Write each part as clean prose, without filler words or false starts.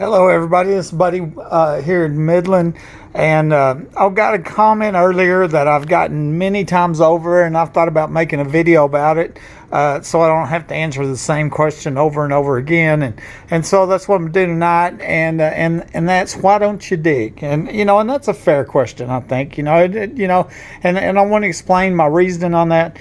Hello, everybody. It's Buddy here in Midland, and I've got a comment earlier that I've gotten many times over, and I've thought about making a video about it, so I don't have to answer the same question over and over again. And so that's what I'm doing tonight, and that's why don't you dig? And that's a fair question, I think. And I want to explain my reasoning on that.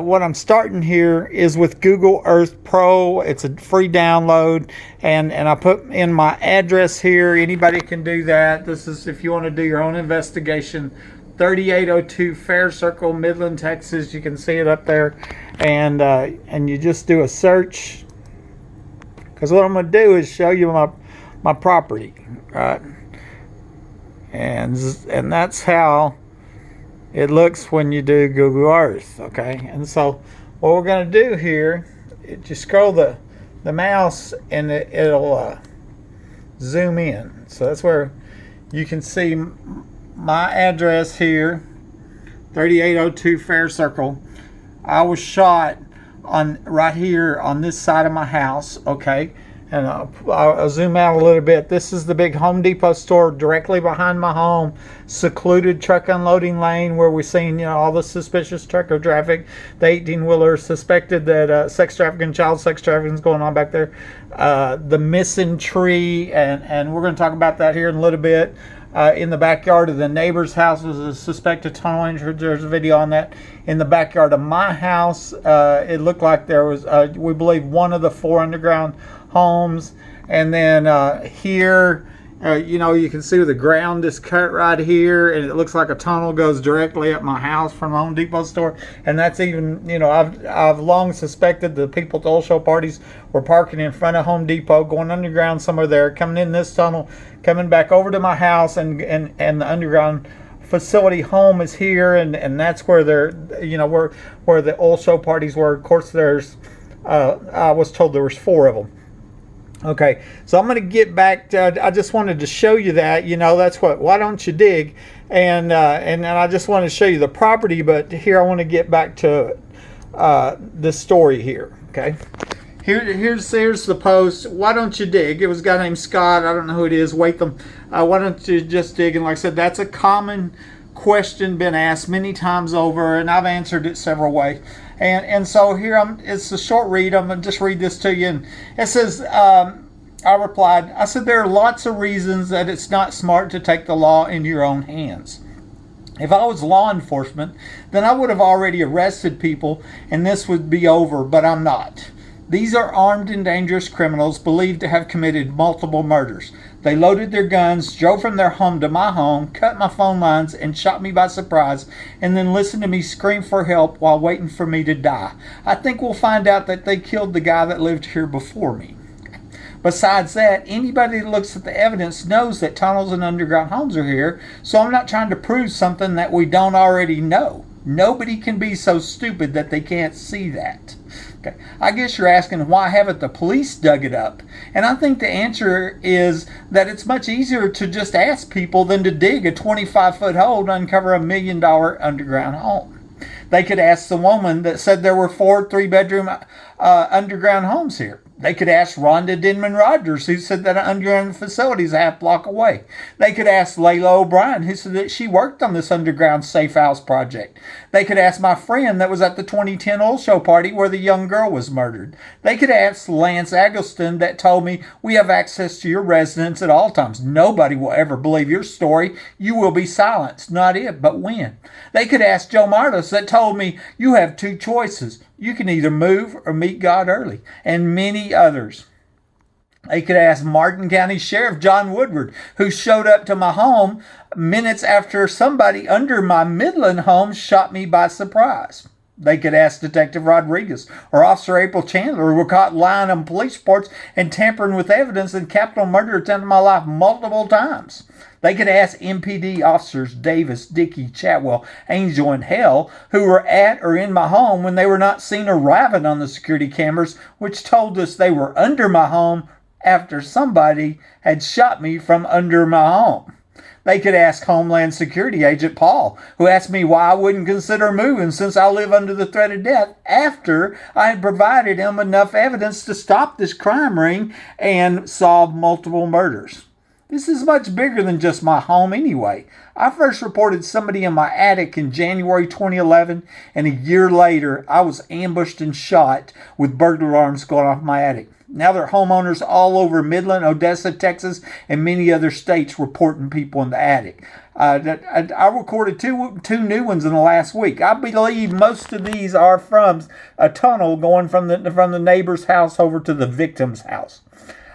What I'm starting here is with Google Earth Pro. It's a free download, and I put in my address here. Anybody can do that. This is if you want to do your own investigation. 3802 Fair Circle, Midland, Texas. You can see it up there, and you just do a search. Because what I'm going to do is show you my property, right? And that's how it looks when you do Google Earth, okay? And so what we're going to do here, just scroll the mouse and it'll zoom in. So that's where you can see my address here, 3802 Fair Circle. I was shot right here on this side of my house, okay? And I'll zoom out a little bit. This is the big Home Depot store directly behind my home. Secluded truck unloading lane where we're seeing, all the suspicious trucker traffic. The 18-wheeler suspected that sex trafficking, child sex trafficking is going on back there. The missing tree, and we're going to talk about that here in a little bit. In the backyard of the neighbor's house was a suspected tunnel entry. There's a video on that. In the backyard of my house, it looked like there was, we believe, one of the 4 underground homes. And then here, you can see the ground is cut right here, and it looks like a tunnel goes directly up my house from the Home Depot store. And that's even, I've long suspected the people at the old show parties were parking in front of Home Depot, going underground somewhere there, coming in this tunnel, coming back over to my house, and the underground facility home is here, and that's where they're, where the old show parties were. Of course, there's, I was told there was 4 of them. Okay, so I'm going to get back to, I just wanted to show you that, that's why don't you dig? And I just want to show you the property, but here I want to get back to this story here, okay? Here's the post. Why don't you dig? It was a guy named Scott. I don't know who it is. Wait them. Why don't you just dig? And like I said, that's a common question been asked many times over, and I've answered it several ways. And so here it's a short read. I'm going to just read this to you. And it says, I replied, I said, there are lots of reasons that it's not smart to take the law into your own hands. If I was law enforcement, then I would have already arrested people and this would be over, but I'm not. These are armed and dangerous criminals believed to have committed multiple murders. They loaded their guns, drove from their home to my home, cut my phone lines, and shot me by surprise, and then listened to me scream for help while waiting for me to die. I think we'll find out that they killed the guy that lived here before me. Besides that, anybody that looks at the evidence knows that tunnels and underground homes are here, so I'm not trying to prove something that we don't already know. Nobody can be so stupid that they can't see that. Okay. I guess you're asking, why haven't the police dug it up? And I think the answer is that it's much easier to just ask people than to dig a 25-foot hole to uncover $1 million underground home. They could ask the woman that said there were 4 3-bedroom underground homes here. They could ask Rhonda Denman Rogers, who said that an underground facility is a half block away. They could ask Layla O'Brien, who said that she worked on this underground safe house project. They could ask my friend that was at the 2010 oil show party where the young girl was murdered. They could ask Lance Eggleston that told me we have access to your residence at all times. Nobody will ever believe your story. You will be silenced. Not if, but when. They could ask Joe Martis that told me you have 2 choices. You can either move or meet God early, and many others. They could ask Martin County Sheriff John Woodward, who showed up to my home minutes after somebody under my Midland home shot me by surprise. They could ask Detective Rodriguez or Officer April Chandler, who were caught lying on police reports and tampering with evidence in capital murder attempt in my life multiple times. They could ask MPD officers Davis, Dickey, Chatwell, Angel, and Hell, who were at or in my home when they were not seen arriving on the security cameras, which told us they were under my home after somebody had shot me from under my home. They could ask Homeland Security Agent Paul, who asked me why I wouldn't consider moving since I live under the threat of death after I had provided him enough evidence to stop this crime ring and solve multiple murders. This is much bigger than just my home anyway. I first reported somebody in my attic in January 2011, and a year later, I was ambushed and shot with burglar alarms going off my attic. Now there are homeowners all over Midland, Odessa, Texas, and many other states reporting people in the attic. I recorded two new ones in the last week. I believe most of these are from a tunnel going from the neighbor's house over to the victim's house.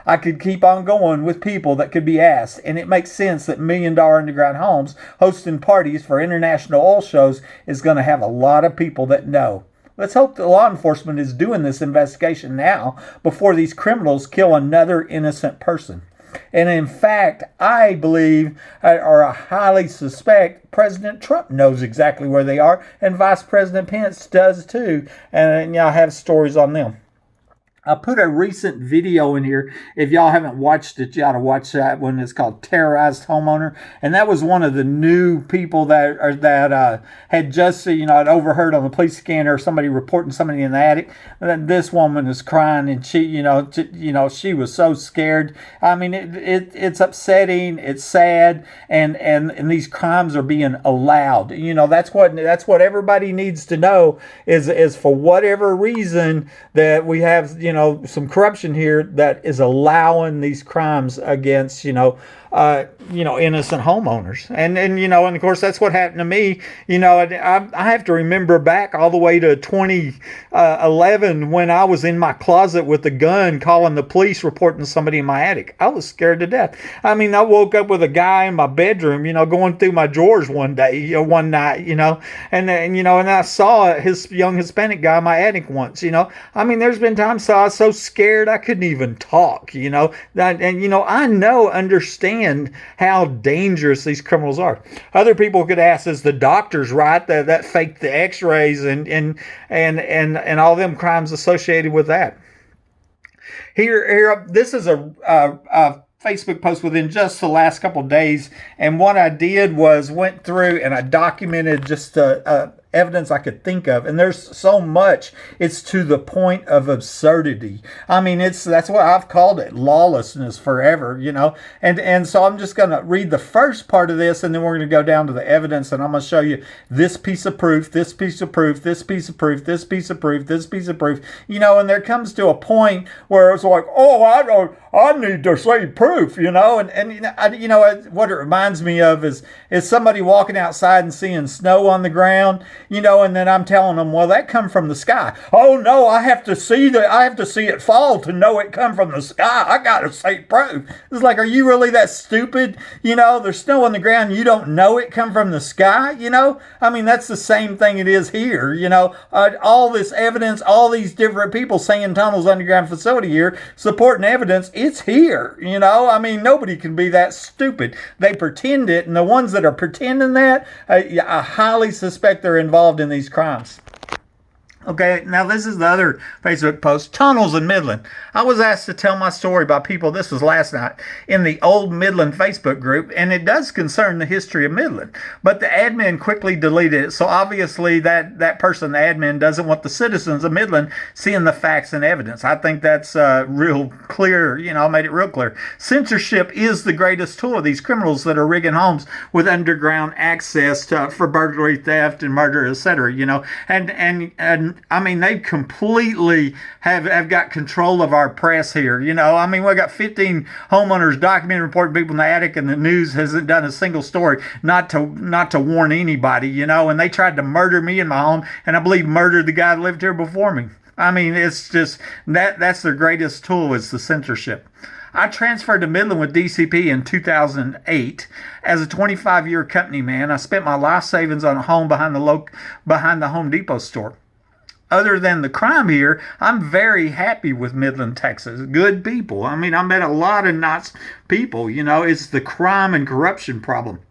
I could keep on going with people that could be asked, and it makes sense that $1 million underground homes hosting parties for international oil shows is going to have a lot of people that know. Let's hope that law enforcement is doing this investigation now before these criminals kill another innocent person. And in fact, I believe, or I highly suspect, President Trump knows exactly where they are, and Vice President Pence does too. And I have stories on them. I put a recent video in here. If y'all haven't watched it, you ought to watch that one. It's called Terrorized Homeowner. And that was one of the new people that had just, I'd overheard on the police scanner somebody reporting somebody in the attic. And this woman is crying, and she was so scared. I mean, it's upsetting. It's sad. And these crimes are being allowed. That's what everybody needs to know is for whatever reason that we have, some corruption here that is allowing these crimes against, innocent homeowners. And of course, that's what happened to me. I have to remember back all the way to 2011 when I was in my closet with a gun calling the police, reporting somebody in my attic. I was scared to death. I mean, I woke up with a guy in my bedroom, going through my drawers one night, and I saw his young Hispanic guy in my attic once, I mean, there's been times I was so scared I couldn't even talk, I understand how dangerous these criminals are. Other people could ask, is the doctors right that faked the x-rays and all them crimes associated with that? Here, this is a Facebook post within just the last couple of days, and what I did was went through and I documented just evidence I could think of, and there's so much. It's to the point of absurdity. I mean, that's what I've called it, lawlessness forever, and so I'm just going to read the first part of this, and then we're going to go down to the evidence, and I'm going to show you this piece of proof, this piece of proof, this piece of proof, this piece of proof, this piece of proof, and there comes to a point where it's like, oh, I need to see proof, and what it reminds me of is somebody walking outside and seeing snow on the ground, and then I'm telling them, well, that come from the sky. Oh no, I have to see it fall to know it come from the sky. I got to see proof. It's like, are you really that stupid? There's snow on the ground. You don't know it come from the sky. I mean, that's the same thing it is here. All this evidence, all these different people saying tunnels underground facility here, supporting evidence. It's here. I mean, nobody can be that stupid. They pretend it, and the ones that are pretending that, I highly suspect they're involved in these crimes. Okay, now this is the other Facebook post. Tunnels in Midland. I was asked to tell my story by people, this was last night, in the old Midland Facebook group, and it does concern the history of Midland. But the admin quickly deleted it, so obviously that person, the admin, doesn't want the citizens of Midland seeing the facts and evidence. I think that's real clear, I made it real clear. Censorship is the greatest tool of these criminals that are rigging homes with underground access for burglary, theft, and murder, etc., and I mean, they completely have got control of our press here. I mean, we've got 15 homeowners documenting, reporting people in the attic, and the news hasn't done a single story not to warn anybody, and they tried to murder me in my home, and I believe murdered the guy that lived here before me. I mean, it's just that's their greatest tool is the censorship. I transferred to Midland with DCP in 2008 as a 25-year company man. I spent my life savings on a home behind the Home Depot store. Other than the crime here, I'm very happy with Midland, Texas. Good people. I mean, I met a lot of nice people. It's the crime and corruption problem.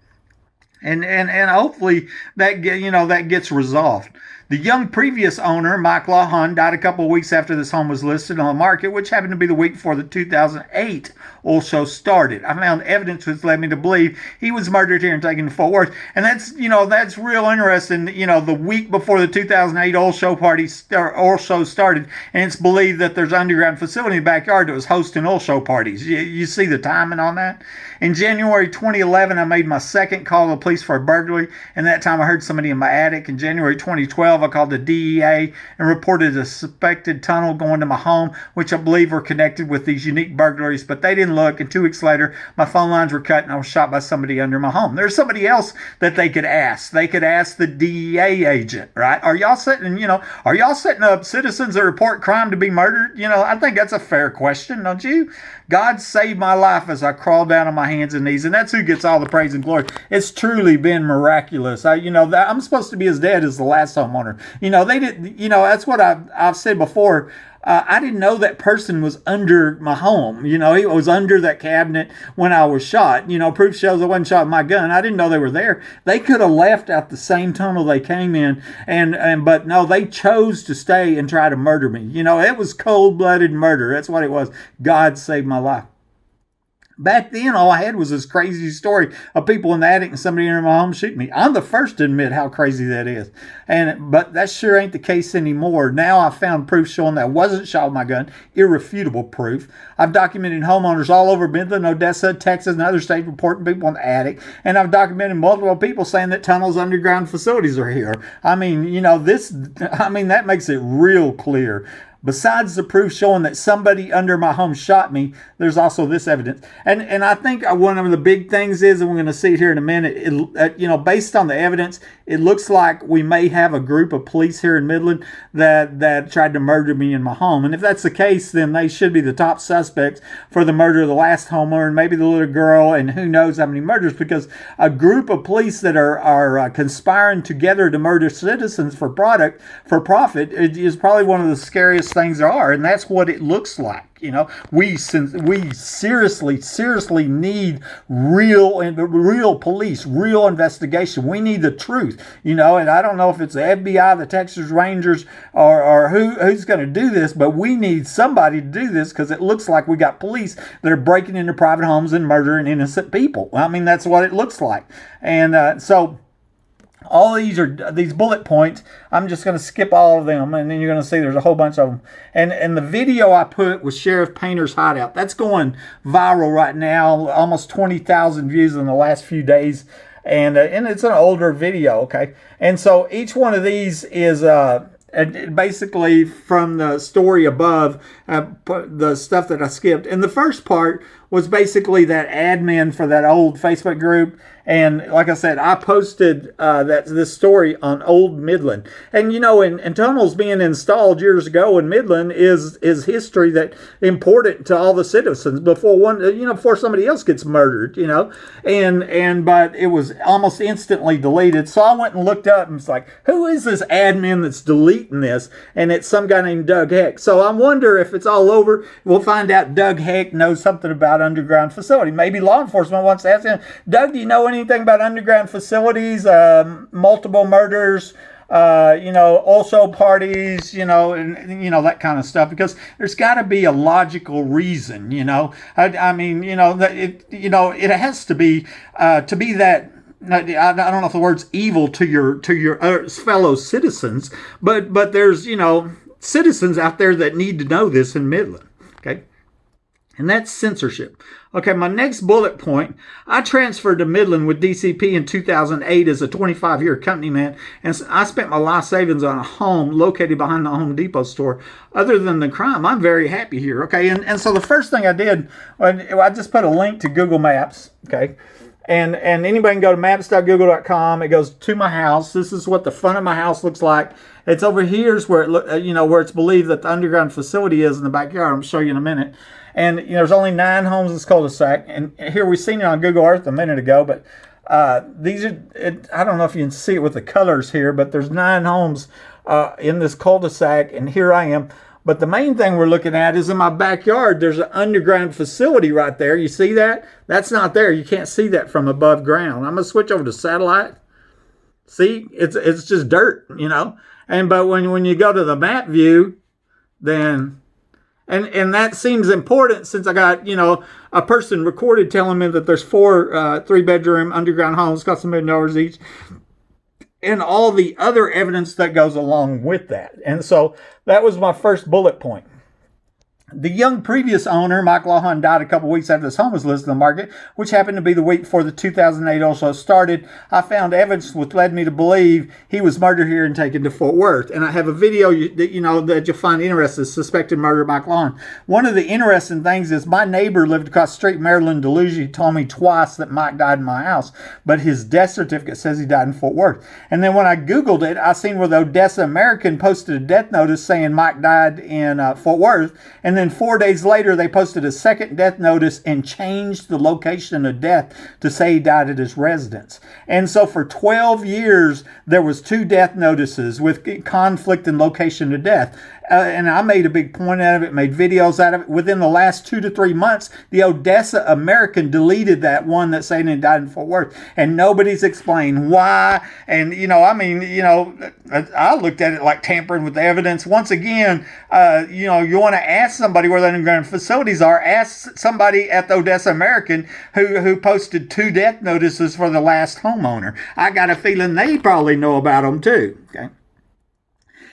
And hopefully that gets resolved. The young previous owner, Mike Lawhon, died a couple of weeks after this home was listed on the market, which happened to be the week before the 2008 oil show started. I found evidence which led me to believe he was murdered here and taken to Fort Worth. And that's real interesting. The week before the 2008 oil show started, and it's believed that there's an underground facility in the backyard that was hosting oil show parties. You see the timing on that? In January 2011, I made my second call to the police for a burglary, and that time I heard somebody in my attic. In January 2012, I called the DEA and reported a suspected tunnel going to my home, which I believe were connected with these unique burglaries, but they didn't look, and 2 weeks later, my phone lines were cut and I was shot by somebody under my home. There's somebody else that they could ask. They could ask the DEA agent, right? Are y'all setting up citizens that report crime to be murdered? I think that's a fair question, don't you? God saved my life as I crawled down on my hands and knees, and that's who gets all the praise and glory. It's truly been miraculous. I'm supposed to be as dead as the last homeowner. They didn't. That's what I've said before. I didn't know that person was under my home. He was under that cabinet when I was shot. Proof shows I wasn't shot with my gun. I didn't know they were there. They could have left out the same tunnel they came in, but no, they chose to stay and try to murder me. It was cold-blooded murder. That's what it was. God saved my life. Back then, all I had was this crazy story of people in the attic and somebody in my home shooting me. I'm the first to admit how crazy that is. But that sure ain't the case anymore. Now I've found proof showing that I wasn't shot with my gun, irrefutable proof. I've documented homeowners all over Midland, Odessa, Texas, and other states reporting people in the attic. And I've documented multiple people saying that tunnels, underground facilities are here. That makes it real clear. Besides the proof showing that somebody under my home shot me, there's also this evidence. And I think one of the big things is, and we're going to see it here in a minute, based on the evidence, it looks like we may have a group of police here in Midland that tried to murder me in my home. And if that's the case, then they should be the top suspects for the murder of the last homeowner and maybe the little girl and who knows how many murders, because a group of police that are conspiring together to murder citizens for profit is probably one of the scariest things there are, and that's what it looks like. We seriously need real police, real investigation. We need the truth, and I don't know if it's the FBI, the Texas Rangers, or who's going to do this, but we need somebody to do this because it looks like we got police that are breaking into private homes and murdering innocent people. That's what it looks like, and so. All these are these bullet points. I'm just going to skip all of them, and then you're going to see there's a whole bunch of them. And the video I put was Sheriff Painter's hideout. That's going viral right now, almost 20,000 views in the last few days, and it's an older video, okay? And so each one of these is basically from the story above, the stuff that I skipped. And the first part was basically that admin for that old Facebook group. And like I said, I posted this story on Old Midland. And and tunnels being installed years ago in Midland is history that important to all the citizens before somebody else gets murdered, but it was almost instantly deleted. So I went and looked up and it's like, who is this admin that's deleting this? And it's some guy named Doug Heck. So I wonder if it's all over. We'll find out Doug Heck knows something about underground facility. Maybe law enforcement wants to ask him, Doug, do you know anything about underground facilities, multiple murders, also parties, and that kind of stuff, because there's got to be a logical reason, it has to be that. I don't know if the word's evil to your fellow citizens, but there's citizens out there that need to know this in Midland, okay? And that's censorship. Okay, my next bullet point, I transferred to Midland with DCP in 2008 as a 25-year company man, and I spent my life savings on a home located behind the Home Depot store. Other than the crime, I'm very happy here, okay? And so the first thing I did, I just put a link to Google Maps, okay? And anybody can go to maps.google.com. It goes to my house. This is what the front of my house looks like. It's over here is where where it's believed that the underground facility is in the backyard. I'm going to show you in a minute. And there's only 9 homes in this cul-de-sac. And here we've seen it on Google Earth a minute ago, but these are, I don't know if you can see it with the colors here, but there's 9 homes in this cul-de-sac, and here I am. But the main thing we're looking at is in my backyard, there's an underground facility right there. You see that? That's not there. You can't see that from above ground. I'm going to switch over to satellite. See, it's just dirt, But when you go to the map view, then and that seems important since I got, a person recorded telling me that there's 4 3-bedroom underground homes, cost $1 million each, and all the other evidence that goes along with that. And so that was my first bullet point. The young previous owner, Mike Lawhon, died a couple weeks after this home was listed on the market, which happened to be the week before the 2008 also started. I found evidence which led me to believe he was murdered here and taken to Fort Worth. And I have a video that you'll find interesting, suspected murder of Mike Lawhon. One of the interesting things is my neighbor lived across the street, Marilyn Deluge, told me twice that Mike died in my house, but his death certificate says he died in Fort Worth. And then when I Googled it, I seen where the Odessa American posted a death notice saying Mike died in Fort Worth. And then 4 days later, they posted a second death notice and changed the location of death to say he died at his residence. And so for 12 years, there was 2 death notices with conflict in location of death. And I made a big point out of it, made videos out of it. Within the last 2 to 3 months, the Odessa American deleted that one that said he died in Fort Worth. And nobody's explained why. And, I looked at it like tampering with the evidence. Once again, you want to ask somebody where the underground facilities are. Ask somebody at the Odessa American who posted 2 death notices for the last homeowner. I got a feeling they probably know about them too. Okay.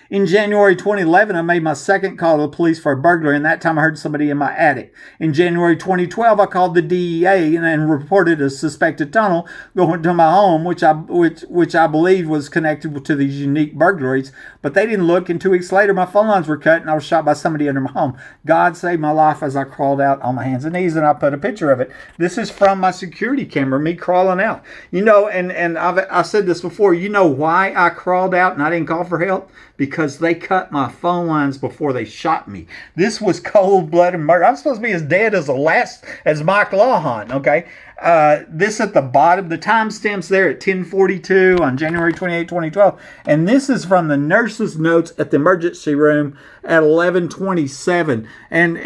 In January 2011, I made my second call to the police for a burglary, and that time I heard somebody in my attic. In January 2012, I called the DEA and reported a suspected tunnel going to my home, which I believe was connected to these unique burglaries. But they didn't look, and 2 weeks later, my phone lines were cut, and I was shot by somebody under my home. God saved my life as I crawled out on my hands and knees, and I put a picture of it. This is from my security camera, me crawling out. And I've said this before. You know why I crawled out and I didn't call for help? Because they cut my phone lines before they shot me. This was cold-blooded murder. I'm supposed to be as dead as Mike Lawhon, okay? This at the bottom, the timestamp's there at 10:42 on January 28, 2012. And this is from the nurse's notes at the emergency room at 11:27. And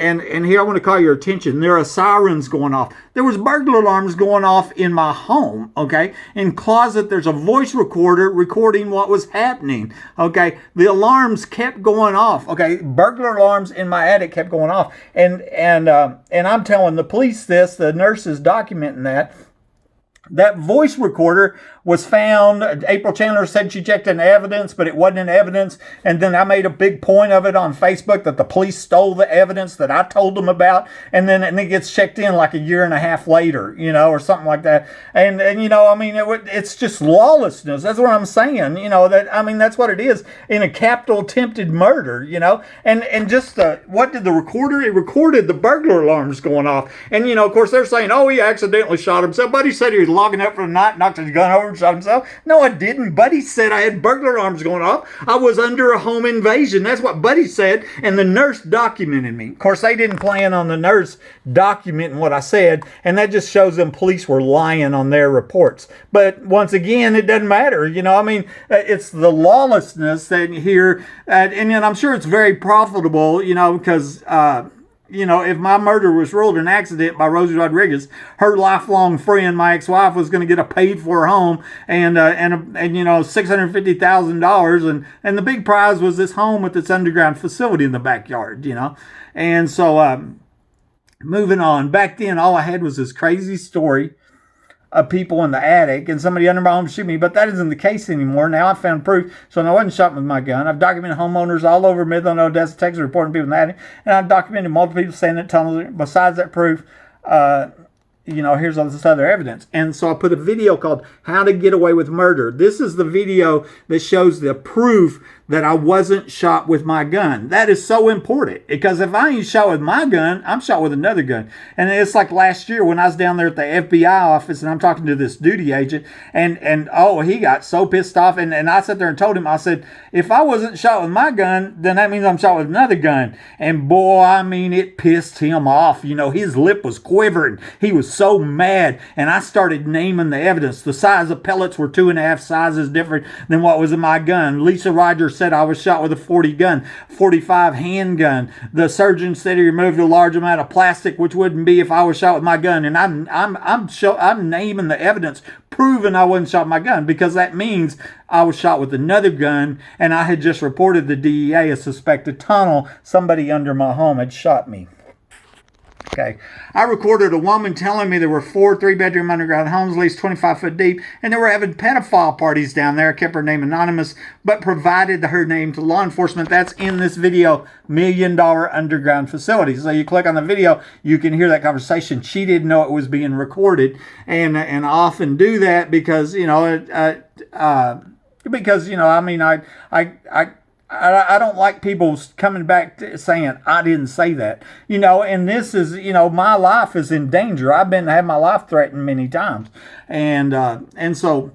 here I want to call your attention. There are sirens going off. There was burglar alarms going off in my home, okay? In closet, there's a voice recorder recording what was happening, okay? The alarms kept going off, okay? Burglar alarms in my attic kept going off. And I'm telling the police this, the nurse is documenting that voice recorder was found. April Chandler said she checked in evidence, but it wasn't in evidence. And then I made a big point of it on Facebook that the police stole the evidence that I told them about. And then it gets checked in like a year and a half later, or something like that. And it's just lawlessness. That's what I'm saying. That's what it is in a capital attempted murder, and just what did the recorder? It recorded the burglar alarms going off. And, of course, they're saying, oh, he accidentally shot himself. Buddy said he was logging up for the night, knocked his gun over, shot himself. No, I didn't. Buddy said I had burglar alarms going off. I was under a home invasion. That's what Buddy said, and the nurse documented me. Of course, they didn't plan on the nurse documenting what I said, and that just shows them police were lying on their reports. But once again, it doesn't matter. It's the lawlessness that here, and I'm sure it's very profitable, because if my murder was ruled an accident by Rosie Rodriguez, her lifelong friend, my ex-wife, was going to get a paid-for home and $650,000, and the big prize was this home with its underground facility in the backyard, And so, moving on. Back then, all I had was this crazy story of people in the attic and somebody under my home shoot me, but that isn't the case anymore. Now I've found proof, so I wasn't shot with my gun. I've documented homeowners all over Midland, Odessa, Texas reporting people in the attic, and I've documented multiple people saying that tunnels. Besides that proof, here's all this other evidence. And so I put a video called How to Get Away with Murder. This is the video that shows the proof that I wasn't shot with my gun. That is so important, because if I ain't shot with my gun, I'm shot with another gun. And it's like last year when I was down there at the FBI office and I'm talking to this duty agent, and he got so pissed off, and I sat there and told him, I said, if I wasn't shot with my gun, then that means I'm shot with another gun. And boy, it pissed him off. His lip was quivering. He was so mad, and I started naming the evidence. The size of pellets were 2.5 sizes different than what was in my gun. Lisa Rogers said I was shot with a 45 handgun. The surgeon said he removed a large amount of plastic, which wouldn't be if I was shot with my gun. And I'm naming the evidence proving I wasn't shot with my gun, because that means I was shot with another gun, and I had just reported the DEA a suspected tunnel. Somebody under my home had shot me. Okay, I recorded a woman telling me there were 4 3-bedroom underground homes, at least 25 foot deep, and they were having pedophile parties down there. I kept her name anonymous, but provided her name to law enforcement. That's in this video, $1 Million Underground Facility. So you click on the video, you can hear that conversation. She didn't know it was being recorded, and I often do that because, you know, I mean, I don't like people coming back saying I didn't say that, you know, and this is, you know, my life is in danger. I've had my life threatened many times. And so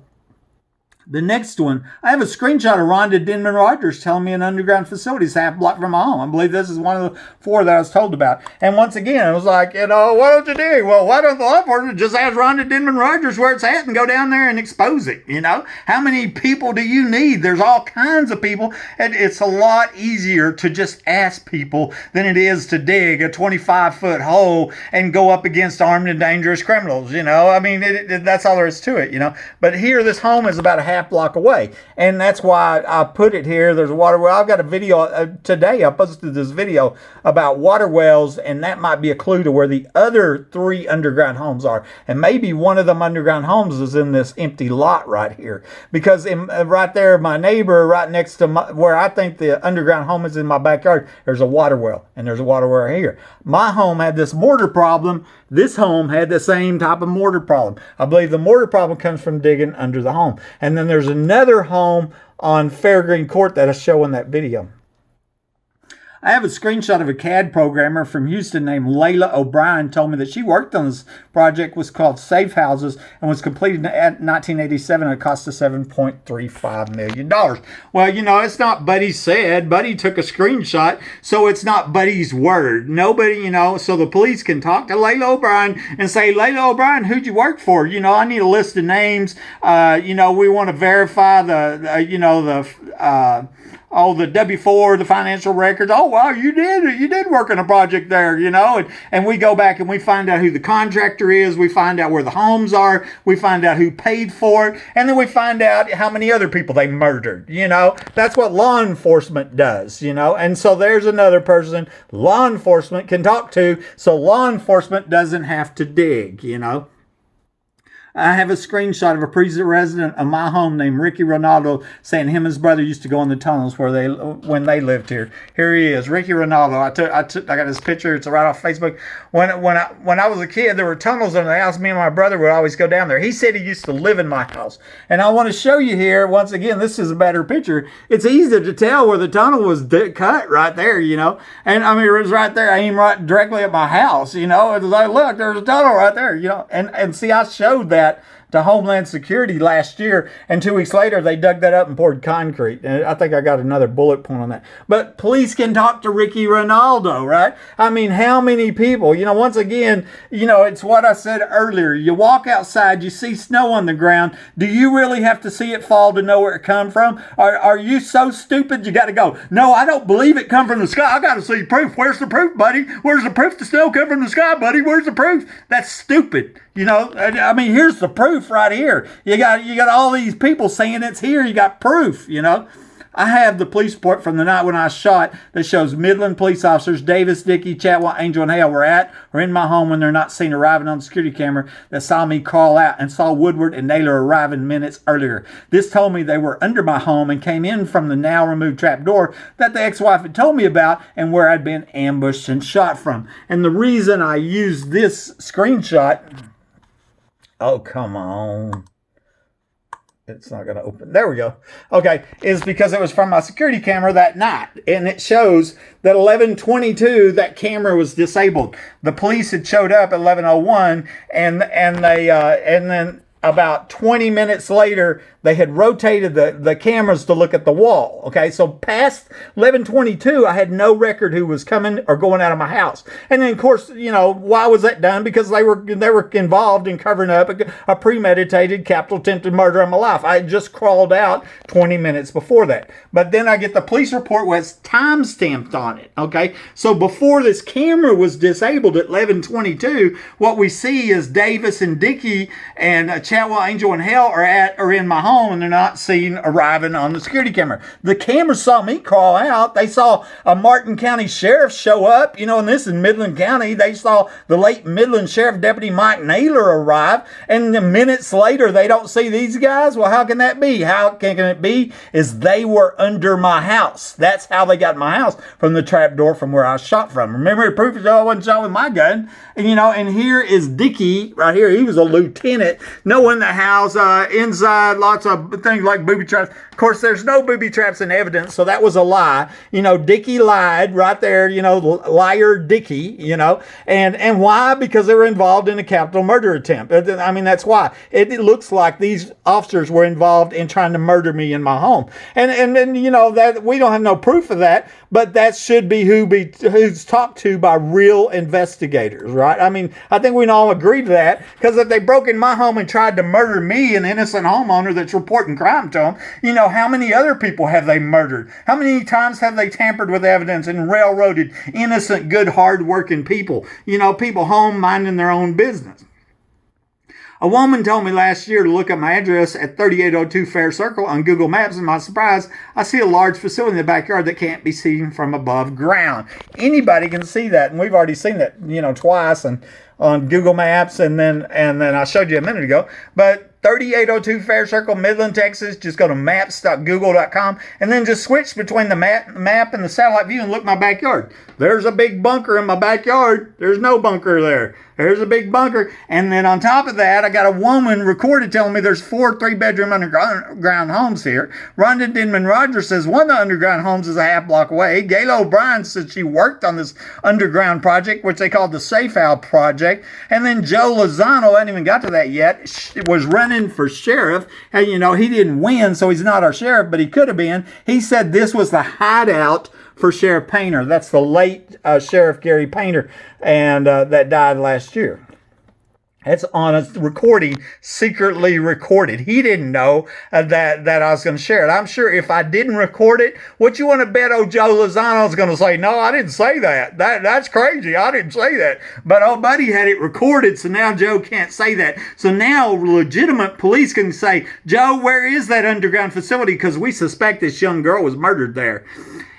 the next one, I have a screenshot of Rhonda Denman Rogers telling me an underground facility is half block from my home. I believe this is one of the 4 that I was told about. And once again, it was like, you know, why don't you do? Well, why don't the law enforcement just ask Rhonda Denman Rogers where it's at and go down there and expose it, you know? How many people do you need? There's all kinds of people. And it's a lot easier to just ask people than it is to dig a 25-foot hole and go up against armed and dangerous criminals, you know? I mean, that's all there is to it, you know? But here, this home is about a half block away, and that's why I put it here. There's a water well. I've got a video today. I posted this video about water wells, and that might be a clue to where the other 3 underground homes are. And maybe one of them underground homes is in this empty lot right here, because right there, my neighbor right next to where I think the underground home is in my backyard, there's a water well, and there's a water well here. My home had this mortar problem. This home had the same type of mortar problem. I believe the mortar problem comes from digging under the home. And then there's another home on Fairgreen Court that I show in that video. I have a screenshot of a CAD programmer from Houston named Layla O'Brien told me that she worked on this project, was called Safe Houses, and was completed in 1987 at a cost of $7.35 million. Well, you know, it's not Buddy said. Buddy took a screenshot, so it's not Buddy's word. Nobody, you know, so the police can talk to Layla O'Brien and say, Layla O'Brien, who'd you work for? You know, I need a list of names. You know, we want to verify the W-4, the financial records. Oh, wow, you did work on a project there, you know, and we go back and we find out who the contractor is. We find out where the homes are. We find out who paid for it. And then we find out how many other people they murdered, you know. That's what law enforcement does, you know. And so there's another person law enforcement can talk to, so law enforcement doesn't have to dig, you know. I have a screenshot of a previous resident of my home named Ricky Ronaldo saying him and his brother used to go in the tunnels when they lived here. Here he is, Ricky Ronaldo. I got his picture. It's right off Facebook. When I was a kid, there were tunnels in the house. Me and my brother would always go down there. He said he used to live in my house. And I want to show you here, once again, this is a better picture. It's easy to tell where the tunnel was cut right there, you know. And I mean, it was right there. I aimed right directly at my house, you know. It was like, look, there's a tunnel right there, you know. And see, I showed that to Homeland Security last year, and 2 weeks later they dug that up and poured concrete. And I think I got another bullet point on that. But police can talk to Ricky Ronaldo, right? I mean, how many people? You know, once again, you know, it's what I said earlier. You walk outside, you see snow on the ground. Do you really have to see it fall to know where it come from? Are you so stupid you got to go, no, I don't believe it come from the sky. I got to see proof. Where's the proof, buddy? Where's the proof the snow come from the sky, buddy? Where's the proof? That's stupid. You know, I mean, here's the proof right here. You got all these people saying it's here. You got proof, you know. I have the police report from the night when I was shot that shows Midland police officers, Davis, Dickey, Chatwell, Angel, and Hale were at or in my home when they're not seen arriving on the security camera that saw me crawl out and saw Woodward and Naylor arriving minutes earlier. This told me they were under my home and came in from the now removed trap door that the ex-wife had told me about and where I'd been ambushed and shot from. And the reason I used this screenshot... Oh, come on. It's not going to open. There we go. Okay. Is because it was from my security camera that night. And it shows that 11:22, that camera was disabled. The police had showed up at 11:01 and then about 20 minutes later, they had rotated the cameras to look at the wall. Okay, so past 11:22, I had no record who was coming or going out of my house. And then, of course, why was that done? Because they were involved in covering up a premeditated capital attempted murder of my life. I had just crawled out 20 minutes before that. But then I get the police report with time stamped on it. Okay, so before this camera was disabled at 11:22, what we see is Davis and Dickey and Chatwell, Angel, and Hale are in my home, and they're not seen arriving on the security camera. The camera saw me crawl out. They saw a Martin County sheriff show up, and this is Midland County. They saw the late Midland Sheriff Deputy Mike Naylor arrive, and minutes later they don't see these guys. Well, how can that be? How can it be? Is they were under my house. That's how they got in my house, from the trap door from where I was shot from. Remember, the proof is I wasn't shot with my gun. And here is Dickey right here. He was a lieutenant. No one in the house, inside, lots of things like booby traps. Of course, there's no booby traps in evidence, so that was a lie. Dickey lied right there, liar Dickey, and why? Because they were involved in a capital murder attempt. I mean, that's why. It looks like these officers were involved in trying to murder me in my home. And that we don't have no proof of that, but that should be who's talked to by real investigators, right? I mean, I think we can all agree to that, because if they broke in my home and tried to murder me, an innocent homeowner that's reporting crime to them, how many other people have they murdered? How many times have they tampered with evidence and railroaded innocent, good, hard-working people? People home minding their own business. A woman told me last year to look up my address at 3802 Fair Circle on Google Maps, and to my surprise, I see a large facility in the backyard that can't be seen from above ground. Anybody can see that, and we've already seen that, twice and on Google Maps, and then I showed you a minute ago. But 3802 Fair Circle, Midland, Texas. Just go to maps.google.com and then just switch between the map and the satellite view and look at my backyard. There's a big bunker in my backyard. There's no bunker there. There's a big bunker. And then on top of that, I got a woman recorded telling me there's 4 3-bedroom underground homes here. Rhonda Denman Rogers says one of the underground homes is a half block away. Gayla O'Brien said she worked on this underground project, which they called the Safe House Project. And then Joe Lozano, I hadn't even got to that yet, was running for sheriff. And, he didn't win, so he's not our sheriff, but he could have been. He said this was the hideout for Sheriff Painter. That's the late Sheriff Gary Painter, and that died last year. It's on a recording, secretly recorded. He didn't know that I was going to share it. I'm sure if I didn't record it, what you want to bet old Joe Lozano is going to say, no, I didn't say that. That's crazy. I didn't say that. But old buddy had it recorded, so now Joe can't say that. So now legitimate police can say, Joe, where is that underground facility? Because we suspect this young girl was murdered there.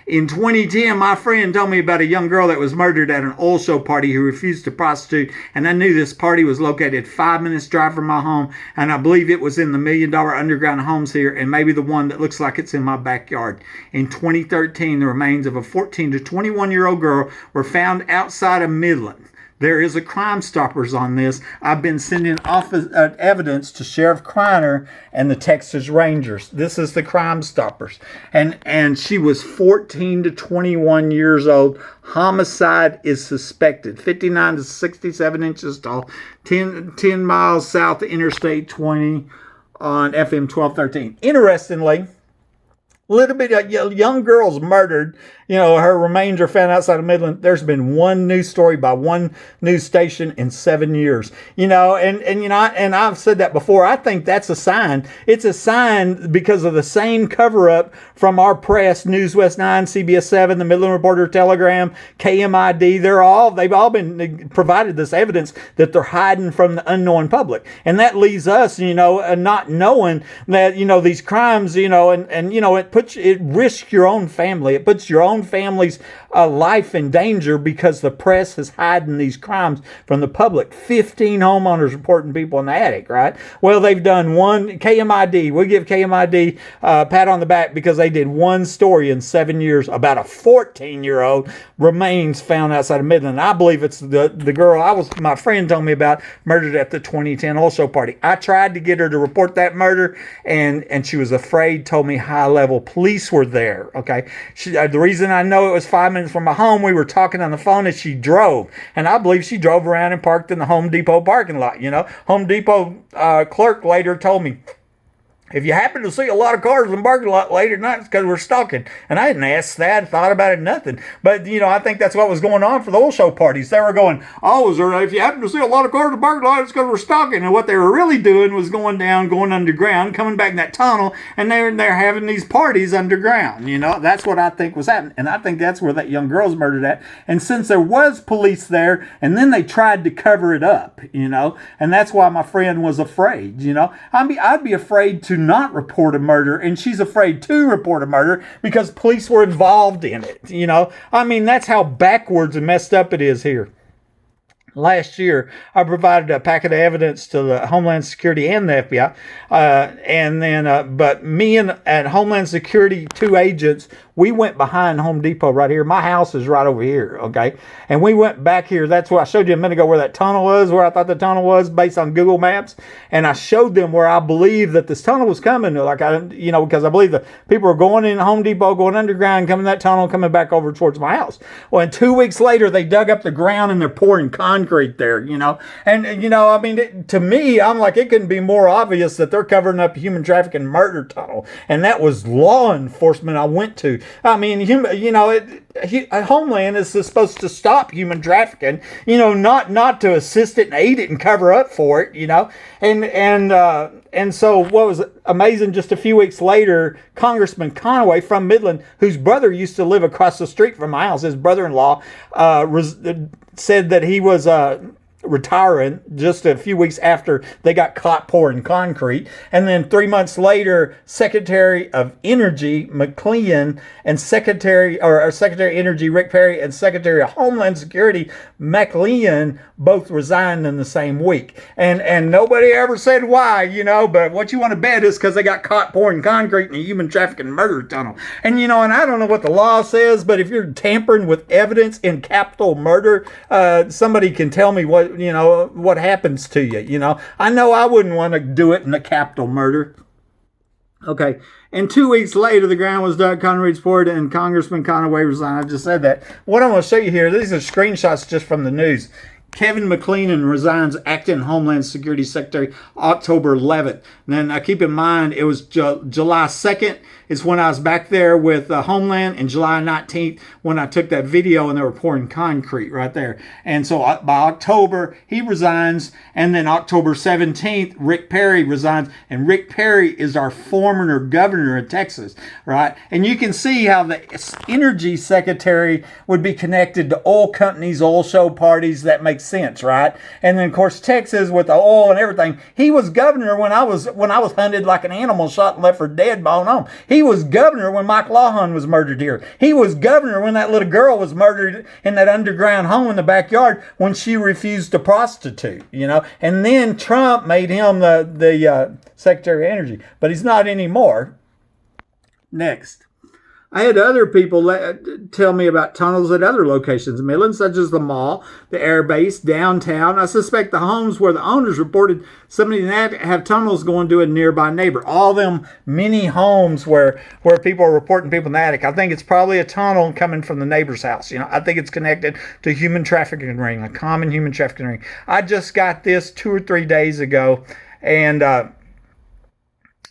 In 2010, my friend told me about a young girl that was murdered at an oil show party who refused to prostitute, and I knew this party was located 5 minutes drive from my home, and I believe it was in the $1 million underground homes here, and maybe the one that looks like it's in my backyard. In 2013, the remains of a 14 to 21-year-old girl were found outside of Midland. There is a Crime Stoppers on this. I've been sending evidence to Sheriff Kreiner and the Texas Rangers. This is the Crime Stoppers. And she was 14 to 21 years old. Homicide is suspected. 59 to 67 inches tall. 10 miles south of Interstate 20 on FM 1213. Interestingly, a little bit of young girls murdered. Her remains are found outside of Midland. There's been one news story by one news station in 7 years. And I've said that before. I think that's a sign. It's a sign because of the same cover-up from our press, News West 9, CBS 7, the Midland Reporter, Telegram, KMID. They've all been provided this evidence that they're hiding from the unknown public. And that leaves us, not knowing that, these crimes, it risks your own family. It puts your own family's life in danger because the press is hiding these crimes from the public. 15 homeowners reporting people in the attic, right? Well, they've done one. KMID, we give KMID a pat on the back because they did one story in 7 years about a 14-year-old remains found outside of Midland. I believe it's the girl my friend told me about, murdered at the 2010 oil show party. I tried to get her to report that murder, and she was afraid, told me high-level police were there, okay? The reason I know it was 5 minutes from my home, we were talking on the phone as she drove, and I believe she drove around and parked in the Home Depot parking lot. Home Depot clerk later told me If you happen to see a lot of cars in the parking lot late at night, it's because we're stalking. And I hadn't asked that, thought about it, nothing. But, I think that's what was going on for the old show parties. They were going, if you happen to see a lot of cars in the parking lot, it's because we're stalking. And what they were really doing was going underground, coming back in that tunnel, and they're having these parties underground. That's what I think was happening. And I think that's where that young girl was murdered at. And since there was police there, and then they tried to cover it up, and that's why my friend was afraid, I'd be afraid to not report a murder, and she's afraid to report a murder because police were involved in it. That's how backwards and messed up it is here. Last year, I provided a packet of evidence to the Homeland Security and the FBI. But me and Homeland Security, 2 agents, we went behind Home Depot right here. My house is right over here, okay? And we went back here. That's what I showed you a minute ago, where that tunnel was, where I thought the tunnel was based on Google Maps. And I showed them where I believe that this tunnel was coming. Because I believe that people were going in Home Depot, going underground, coming that tunnel, coming back over towards my house. Well, and 2 weeks later, they dug up the ground and they're pouring concrete there, And, to me, I'm like, it couldn't be more obvious that they're covering up a human trafficking murder tunnel. And that was law enforcement I went to. Homeland is supposed to stop human trafficking, not to assist it and aid it and cover up for it, And so what was amazing, just a few weeks later, Congressman Conaway from Midland, whose brother used to live across the street from my house, his brother-in-law, said that he was retiring just a few weeks after they got caught pouring concrete. And then 3 months later, Secretary of Energy McLean and Secretary of Energy Rick Perry and Secretary of Homeland Security McLean both resigned in the same week. And nobody ever said why, but what you want to bet is because they got caught pouring concrete in a human trafficking murder tunnel. And and I don't know what the law says, but if you're tampering with evidence in capital murder, somebody can tell me what happens to you. I know I wouldn't want to do it in a capital murder. Okay. And 2 weeks later, the ground was dug, concrete poured, and Congressman Conaway resigned. I just said that. What I'm going to show you here, these are screenshots just from the news. Kevin McLennan resigns acting Homeland Security Secretary October 11th. And then keep in mind, it was July 2nd is when I was back there with Homeland, and July 19th when I took that video and they were pouring concrete right there. And so by October, he resigns. And then October 17th, Rick Perry resigns. And Rick Perry is our former governor of Texas, right? And you can see how the energy secretary would be connected to oil companies, oil show parties. That makes sense, right? And then of course Texas with the oil and everything. He was governor when I was hunted like an animal, shot and left for dead by home. He was governor when Mike Lawhon was murdered here. He was governor when that little girl was murdered in that underground home in the backyard when she refused to prostitute, And then Trump made him the Secretary of Energy, but he's not anymore. Next. I had other people tell me about tunnels at other locations in Midland, such as the mall, the air base, downtown. I suspect the homes where the owners reported somebody have tunnels going to a nearby neighbor. All them mini homes where people are reporting people in the attic. I think it's probably a tunnel coming from the neighbor's house. I think it's connected to human trafficking ring, a common human trafficking ring. I just got this 2 or 3 days ago, and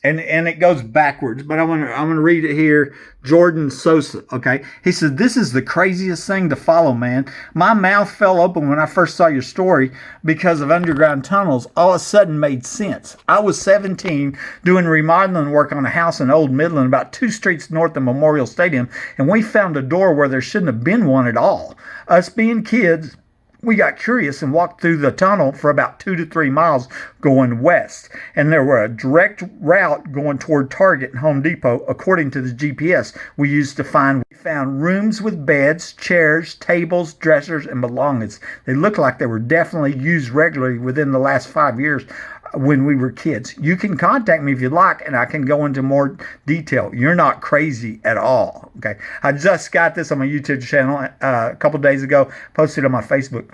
it goes backwards, but I'm gonna read it here. Jordan Sosa, okay? He said, "This is the craziest thing to follow, man. My mouth fell open when I first saw your story because of underground tunnels. All of a sudden made sense. I was 17 doing remodeling work on a house in Old Midland about 2 streets north of Memorial Stadium, and we found a door where there shouldn't have been one at all. Us being kids, we got curious and walked through the tunnel for about 2 to 3 miles going west. And there were a direct route going toward Target and Home Depot, according to the GPS we used to find. We found rooms with beds, chairs, tables, dressers, and belongings. They looked like they were definitely used regularly within the last 5 years when we were kids. You can contact me if you'd like, and I can go into more detail. You're not crazy at all." Okay. I just got this on my YouTube channel a couple days ago, posted on my Facebook.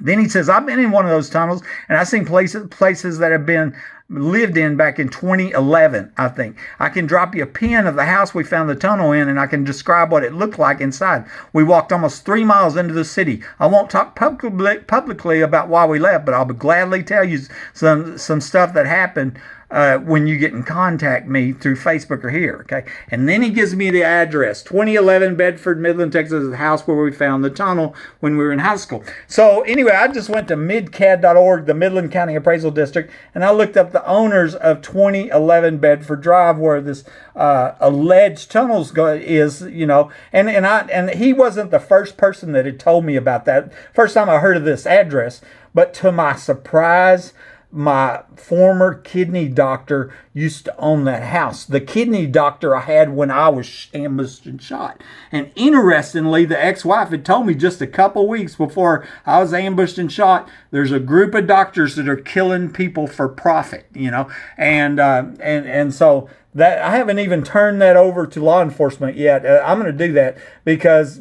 Then he says, "I've been in one of those tunnels, and I've seen places that have been lived in back in 2011, I think. I can drop you a pin of the house we found the tunnel in, and I can describe what it looked like inside. We walked almost 3 miles into the city. I won't talk publicly about why we left, but I'll gladly tell you some stuff that happened when you get in contact me through Facebook or here, okay? And then he gives me the address, 2011 Bedford, Midland, Texas, the house where we found the tunnel when we were in high school. So anyway, I just went to midcad.org, the Midland County Appraisal District, and I looked up the owners of 2011 Bedford Drive, where this alleged tunnels is, you know, and he wasn't the first person that had told me about that. First time I heard of this address, but to my surprise, my former kidney doctor used to own that house. The kidney doctor I had when I was ambushed and shot. And interestingly, the ex-wife had told me just a couple weeks before I was ambushed and shot, there's a group of doctors that are killing people for profit, you know, and so that I haven't even turned that over to law enforcement yet. I'm going to do that because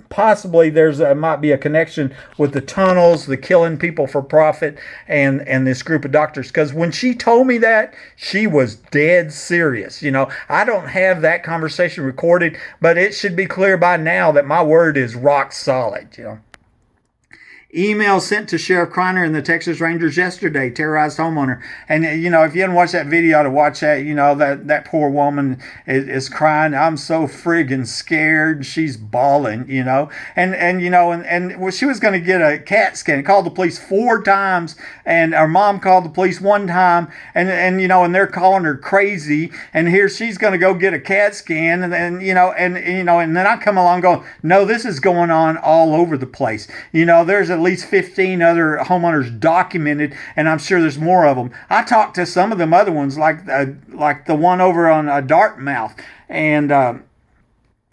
possibly might be a connection with the tunnels, the killing people for profit, and this group of doctors. Because when she told me that, she was dead serious. You know, I don't have that conversation recorded, but it should be clear by now that my word is rock solid. You know. Email sent to Sheriff Kreiner and the Texas Rangers yesterday, terrorized homeowner. And, you know, if you haven't watched that video, to watch that, you know, that poor woman is crying. I'm so friggin' scared. She's bawling, you know. And you know, and she was going to get a CAT scan. Called the police 4 times, and her mom called the police 1 time. And you know, and they're calling her crazy. And here she's going to go get a CAT scan. And then, and then I come along going, no, this is going on all over the place. You know, there's at least 15 other homeowners documented, and I'm sure there's more of them. I talked to some of them other ones, like the one over on Dartmouth, and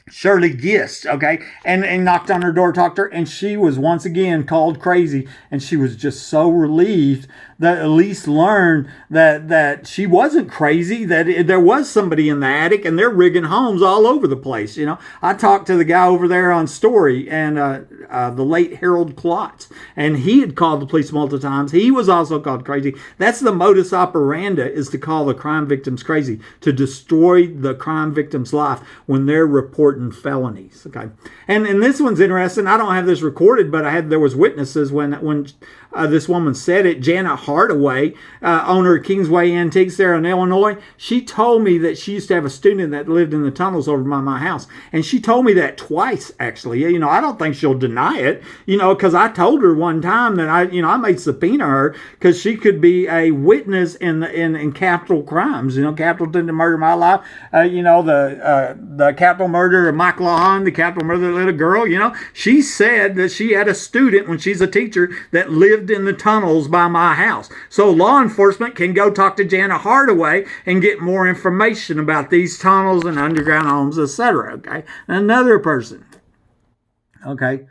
Shirley Gist, okay, and knocked on her door, talked to her, and she was once again called crazy, and she was just so relieved that at least learned that she wasn't crazy, that there was somebody in the attic, and they're rigging homes all over the place. You know, I talked to the guy over there on Story, and the late Harold Klotz, and he had called the police multiple times. He was also called crazy. That's the modus operandi, is to call the crime victims crazy, to destroy the crime victim's life when they're reporting felonies. Okay, and this one's interesting. I don't have this recorded, but there was witnesses when this woman said it. Janet Hardaway, owner of Kingsway Antiques there in Illinois, she told me that she used to have a student that lived in the tunnels over by my house, and she told me that twice, actually. You know, I don't think she'll deny it, you know, because I told her one time that I made subpoena her because she could be a witness in capital crimes, you know, capital attempted murder of my life, you know, the capital murder of Mike Lawhon, the capital murder of the little girl. You know, she said that she had a student when she's a teacher that lived in the tunnels by my house. So law enforcement can go talk to Janet Hardaway and get more information about these tunnels and underground homes, etc. Okay, another person. Okay,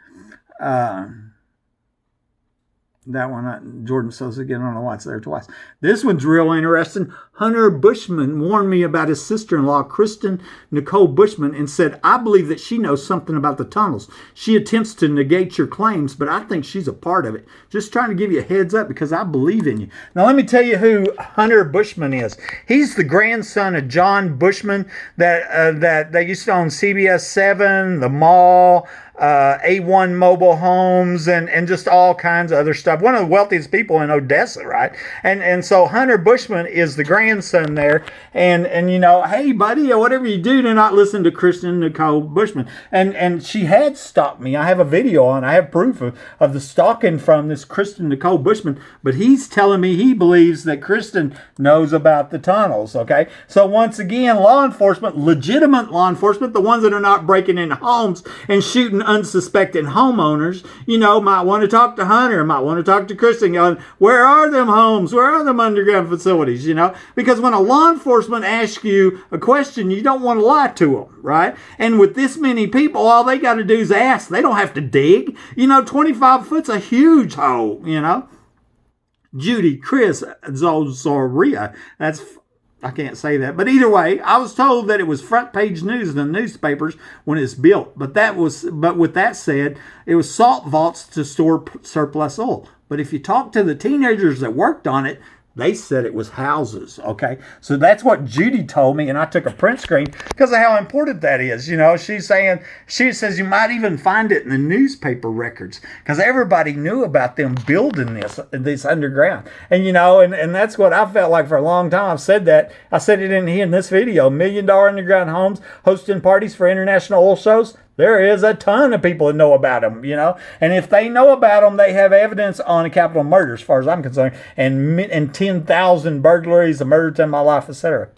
that one, Jordan Sosa again. I don't know why it's there twice. This one's real interesting. Hunter Bushman warned me about his sister-in-law, Kristen Nicole Bushman, and said, I believe that she knows something about the tunnels. She attempts to negate your claims, but I think she's a part of it. Just trying to give you a heads up because I believe in you. Now, let me tell you who Hunter Bushman is. He's the grandson of John Bushman that they used to own CBS 7, the mall, A1 mobile homes, and just all kinds of other stuff. One of the wealthiest people in Odessa, right? And so Hunter Bushman is the grandson there. And you know, hey buddy, whatever you do not listen to Kristen Nicole Bushman. And she had stalked me. I have a video on, I have proof of the stalking from this Kristen Nicole Bushman, but he's telling me he believes that Kristen knows about the tunnels, okay? So once again, law enforcement, legitimate law enforcement, the ones that are not breaking into homes and shooting unsuspecting homeowners, you know, might want to talk to Hunter, might want to talk to Kristen, going, where are them homes? Where are them underground facilities? You know, because when a law enforcement asks you a question, you don't want to lie to them, right? And with this many people, all they got to do is ask. They don't have to dig. You know, 25 foot's a huge hole, you know. Judy, Chris, Zozoria, I can't say that. But either way, I was told that it was front page news in the newspapers when it's built. But with that said, it was salt vaults to store surplus oil. But if you talk to the teenagers that worked on it, They said it was houses, okay? So that's what Judy told me, and I took a print screen because of how important that is. You know, she says you might even find it in the newspaper records because everybody knew about them building this underground. And, you know, and that's what I felt like for a long time. I've said that. I said it in this video. $1 million underground homes hosting parties for international oil shows. There is a ton of people that know about them, you know. And if they know about them, they have evidence on a capital murder, as far as I'm concerned, and 10,000 burglaries, a murder to my life, etc.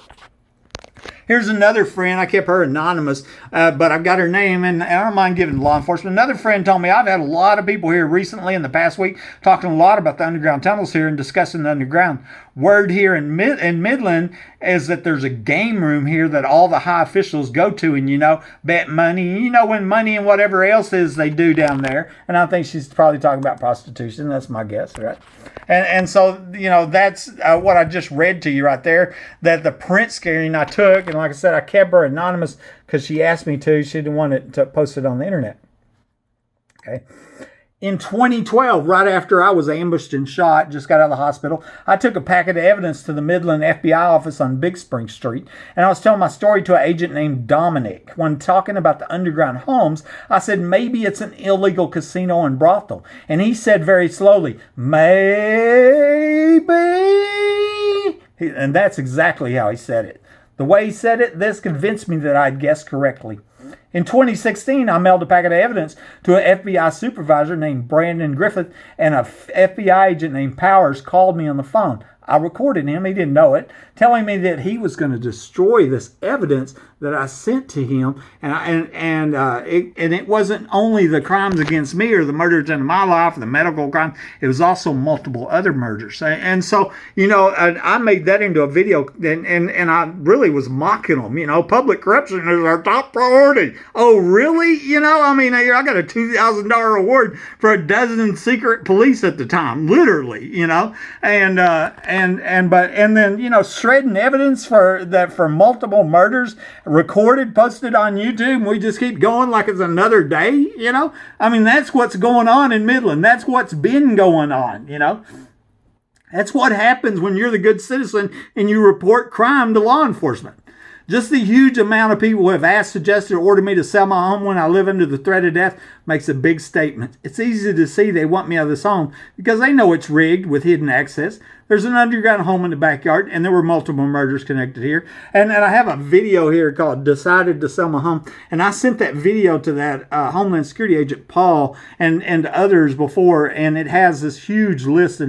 Here's another friend. I kept her anonymous, but I've got her name, and I don't mind giving law enforcement. Another friend told me I've had a lot of people here recently in the past week talking a lot about the underground tunnels here and discussing the underground. Word here in Midland is that there's a game room here that all the high officials go to and, you know, bet money. You know, when money and whatever else is they do down there. And I think she's probably talking about prostitution. That's my guess, right? And so, you know, that's what I just read to you right there, that the print screen I took, and like I said, I kept her anonymous because she asked me to. She didn't want it to post it on the internet. Okay. In 2012, right after I was ambushed and shot, just got out of the hospital, I took a packet of evidence to the Midland FBI office on Big Spring Street, and I was telling my story to an agent named Dominic. When talking about the underground homes, I said, maybe it's an illegal casino and brothel. And he said very slowly, maybe. And that's exactly how he said it. The way he said it, this convinced me that I'd guessed correctly. In 2016, I mailed a packet of evidence to an FBI supervisor named Brandon Griffith, and an FBI agent named Powers called me on the phone. I recorded him, he didn't know it, telling me that he was going to destroy this evidence that I sent to him, and it wasn't only the crimes against me or the murders in my life, the medical crime, it was also multiple other murders. And so, you know, I made that into a video, and I really was mocking them. You know, public corruption is our top priority. Oh, really? You know, I mean, I got a $2,000 award for a dozen secret police at the time, literally, you know, and then, you know, shredding evidence for multiple murders, recorded, posted on YouTube, and we just keep going like it's another day, you know? I mean, that's what's going on in Midland. That's what's been going on, you know? That's what happens when you're the good citizen and you report crime to law enforcement. Just the huge amount of people who have asked, suggested, or ordered me to sell my home when I live under the threat of death makes a big statement. It's easy to see they want me out of this home because they know it's rigged with hidden access. There's an underground home in the backyard, and there were multiple murders connected here. And I have a video here called Decided to Sell My Home. And I sent that video to that Homeland Security agent, Paul, and others before. And it has this huge list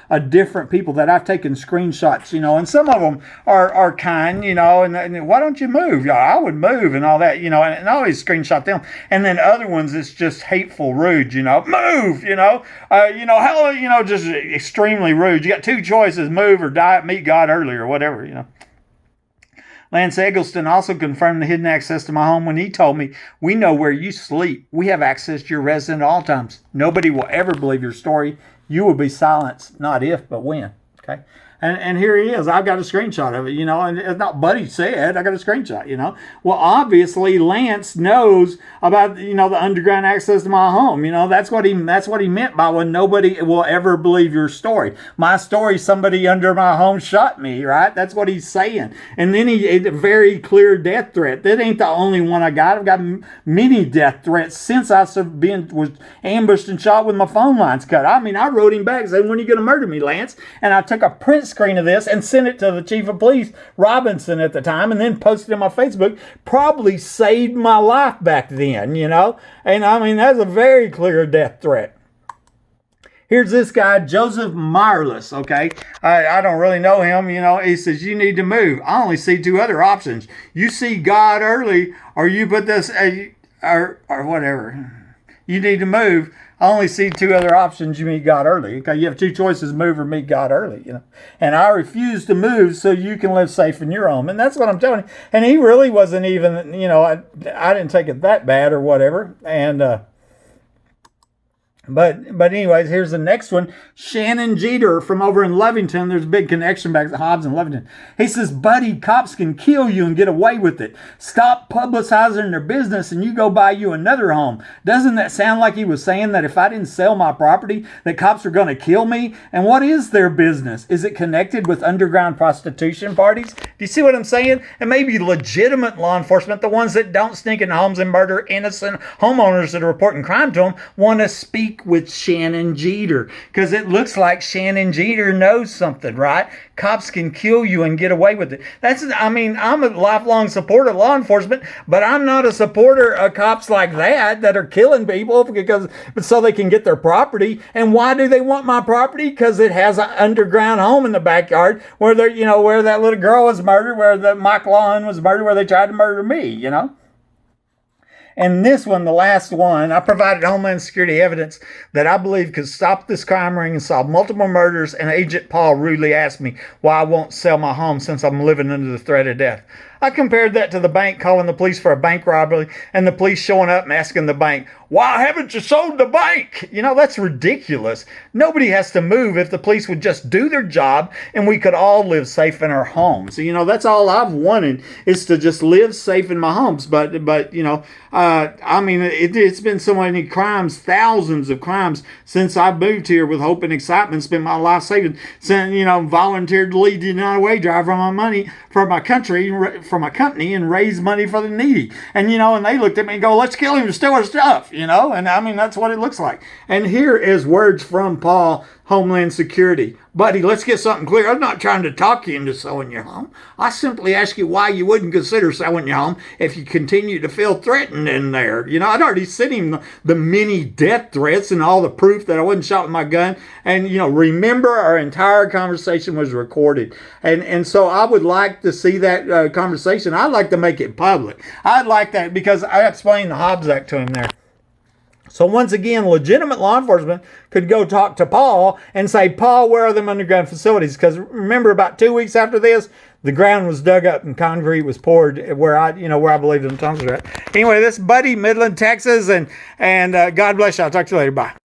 of different people that I've taken screenshots, you know. And some of them are kind, you know, and why don't you move? Yeah, I would move and all that, you know. And I always screenshot them. And then other ones, it's just hateful, rude, you know. Move, you know. Hell, you know, just extremely rude. You got two choices, move or die, meet God early or whatever, you know. Lance Eggleston also confirmed the hidden access to my home when he told me, we know where you sleep. We have access to your residence at all times. Nobody will ever believe your story. You will be silenced, not if, but when. Okay. And here he is. I've got a screenshot of it, you know, and it's not Buddy said, I got a screenshot, you know. Well, obviously Lance knows about, you know, the underground access to my home. You know, that's what he meant by when nobody will ever believe your story. My story, somebody under my home shot me, right? That's what he's saying. And then a very clear death threat. That ain't the only one I got. I've got many death threats since I was ambushed and shot with my phone lines cut. I mean, I wrote him back saying, when are you going to murder me, Lance? And I took a print screen of this and sent it to the chief of police, Robinson, at the time, and then posted it on my Facebook. Probably saved my life back then, you know. And I mean, that's a very clear death threat. Here's this guy, Joseph Meyerless, okay? I don't really know him, you know. He says, you need to move. I only see two other options. You see God early, or you put this, or whatever. You need to move. I only see two other options. You meet God early. Okay, you have two choices: move or meet God early. You know, and I refuse to move so you can live safe in your home. And that's what I'm telling you. And he really wasn't even, you know, I didn't take it that bad or whatever. And But anyways, here's the next one. Shannon Jeter from over in Lovington. There's a big connection back to Hobbs and Lovington. He says, buddy, cops can kill you and get away with it. Stop publicizing their business and you go buy you another home. Doesn't that sound like he was saying that if I didn't sell my property, that cops are going to kill me? And what is their business? Is it connected with underground prostitution parties? Do you see what I'm saying? And maybe legitimate law enforcement, the ones that don't sneak into homes and murder innocent homeowners that are reporting crime to them, want to speak with Shannon Jeter, because it looks like Shannon Jeter knows something, right? Cops can kill you and get away with it. I'm a lifelong supporter of law enforcement, but I'm not a supporter of cops like that are killing people because so they can get their property. And why do they want my property? Because it has an underground home in the backyard where where that little girl was murdered, where the Mike Lawhon was murdered, where they tried to murder me, And this one, the last one, I provided Homeland Security evidence that I believe could stop this crime ring and solve multiple murders, and Agent Paul rudely asked me why I won't sell my home since I'm living under the threat of death. I compared that to the bank calling the police for a bank robbery and the police showing up and asking the bank, why haven't you sold the bank? That's ridiculous. Nobody has to move if the police would just do their job and we could all live safe in our homes. That's all I've wanted, is to just live safe in my homes. But it's been so many crimes, thousands of crimes since I moved here with hope and excitement, spent my life saving, volunteered to lead the United Way drive for my money, for my country, for my company, and raise money for the needy. And they looked at me and go, let's kill him to steal our stuff, and that's what it looks like. And here is words from Paul, Homeland Security. Buddy, let's get something clear. I'm not trying to talk you into selling your home. I simply ask you why you wouldn't consider selling your home if you continue to feel threatened in there. I'd already sent him the many death threats and all the proof that I wasn't shot with my gun. And, remember, our entire conversation was recorded. And so I would like to see that conversation. I'd like to make it public. I'd like that because I explained the Hobbs Act to him there. So once again, legitimate law enforcement could go talk to Paul and say, Paul, where are them underground facilities? Because remember, about 2 weeks after this, the ground was dug up and concrete was poured where I believe the tunnels are at. Anyway, this is Buddy, Midland, Texas, and God bless you. I'll talk to you later. Bye.